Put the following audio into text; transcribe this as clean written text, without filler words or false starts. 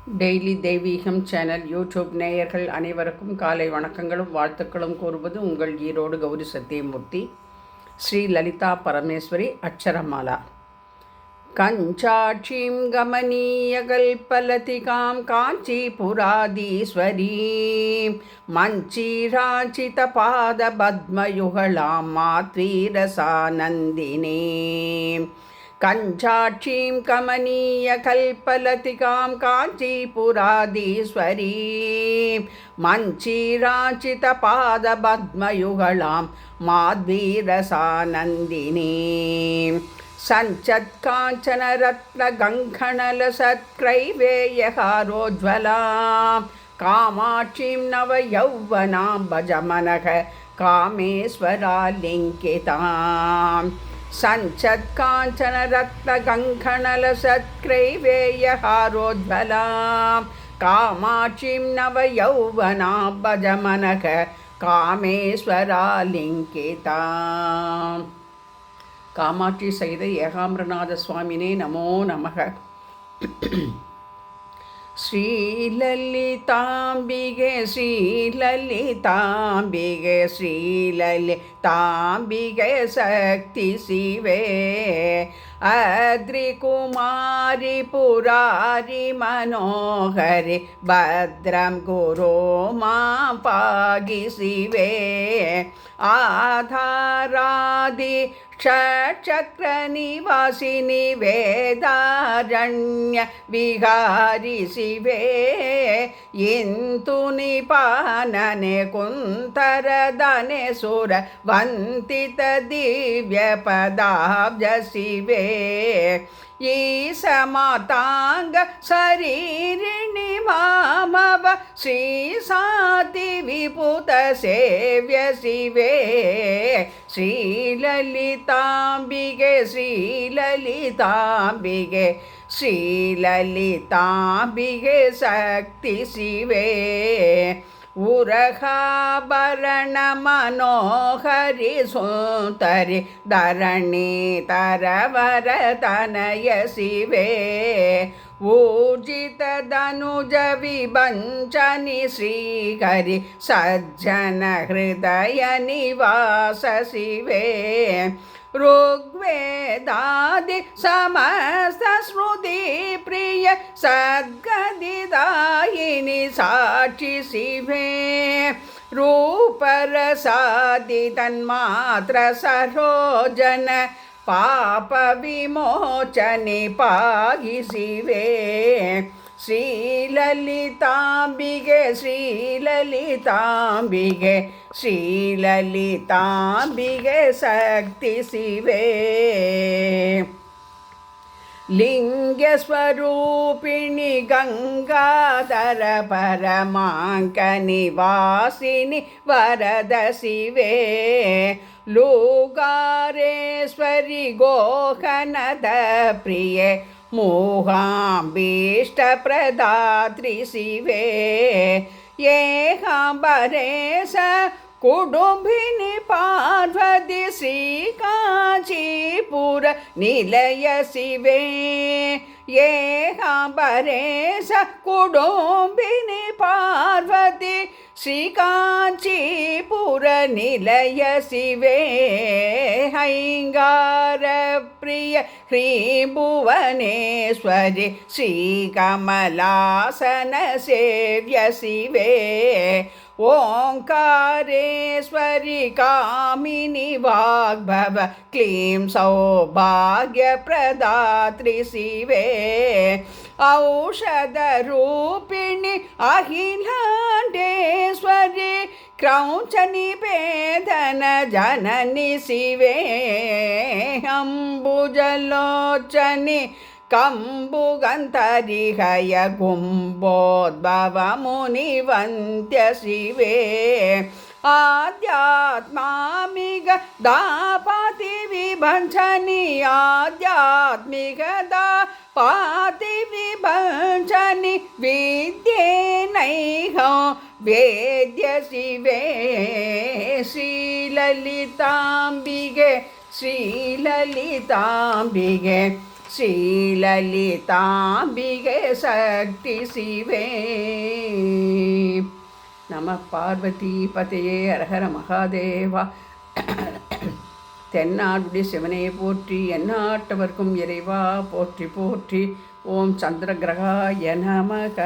Daily தெய்வீகம் channel YouTube நேயர்கள் அனைவருக்கும் காலை வணக்கங்களும் வாழ்த்துக்களும் கூறுவது உங்கள் ஈரோடு கௌரி சத்தியமூர்த்தி. ஸ்ரீ லலிதா பரமேஸ்வரி அட்சரமாலா. கஞ்சாட்சீம் கமனீயகல்பலதிகாம் காஞ்சிபுராதீஸ்வரீம் மஞ்சீராச்சிதபாதபத்மயுகளாம் மாத்வீரசானந்தினீம். கஞ்சாட்சீம் கமனீயகல்பலதிகாம் காஞ்சிபுராதீஸ்வரீம் மஞ்சீராச்சிதபாதபத்மயுகளாம் மாத்வீரசானந்தினீம். सञ्चत्काञ्चनरत्नगङ्खणलसत्क्रैवेयहारोज्ज्वलां कामाक्षीं नवयौवनां भजमनः कामेश्वरालिङ्कितां. सञ्चत्काञ्चनरत्नगङ्खणलसत्क्रैवेयहारोज्ज्वलां कामाक्षीं नवयौवनां भजमनः कामेश्वरालिङ्कितां. காமாட்சி சகித ஏகாம்பரநாத சுவாமினே நமோ நமக. ஸ்ரீலலிதாம்பிகே ஸ்ரீலலிதாம்பிகே ஸ்ரீலலிதாம்பிகே சக்தி சிவே அத்ரிகுமாரி புராரி மனோகரி பத்ரம் குரு மாம் பாகி சிவே ஆதாராதி षट्चक्रनिवासिनि वेदारण्य विहारि शिवे इन्तुनिपानने कुन्तरदने सुर वन्दित दिव्यपदाब्ज शिवे ईशमातांग शरीरिणि मामव श्रीसाति विपुत सेव्य शिवे श्रीललिताम्बिके श्रीललिताम्बिके श्रीललिताम्बिके शक्ति शिवे उरहाभरण मनोहरि सुन्दरि धरणीतर वरतनय शिवे ऊर्जित धनुज विभञ्जनि श्रीहरि सज्जन हृदय निवास शिवे ऋग्वेदादि समस्त श्रुति प्रिय सद्गदिदायिनि साक्षि शिवे रूपरसादि तन्मात्र सरोजन पाप विमोचनि पाहि शिवे श्रीललिताम्बिके श्रीललिताम्बिके श्रीललिताम्बिके शक्ति शिवे लिंगस्वरूपिणि गंगाधर परमांकनिवासिनि वरद शिवे लूगारेश्वरि गोहनद प्रिये मोहाम्बीष्टप्रदात्री शिवे येहाम्बरेश कुडुम्बिनि पार्वती श्रीकाञ्चीपुर निलय शिवे येहाम्बरेश कुडुम्बिनि पार्वती श्रीकाञ्चीपुर निलय शिवे हैंगार प्रिय ह्रीं भुवनेश्वरि श्रीकमलासन सेव्य शिवे ओंकारेश्वरि कामिनी वाग्भव क्लीं सौभाग्यप्रदात्री शिवे औषधरूपिणि अखिलाण्डेश्वरि क्रौञ्चनिवेदन जननि शिवे अम्बुजलोचनि कंबुगंतरिहय कुंभोद्भव मुनिवन्त्य शिवे आध्यात्मामिक दापाति विभञ्जनि आध्यात्मिक दापाति विभञ्जनि विद्येनैह वेद्य शिवे श्रीललिताम्बिके श्रीललिताम्बिके ஸ்ரீலலிதாம்பிகை சக்தி சிவே. நம பார்வதி பதையே அரஹர மகாதேவா. தென்னாடுடைய சிவனே போற்றி, எந்நாட்டவர்க்கும் இறைவா போற்றி போற்றி. ஓம் சந்திரகிரகாய நமக.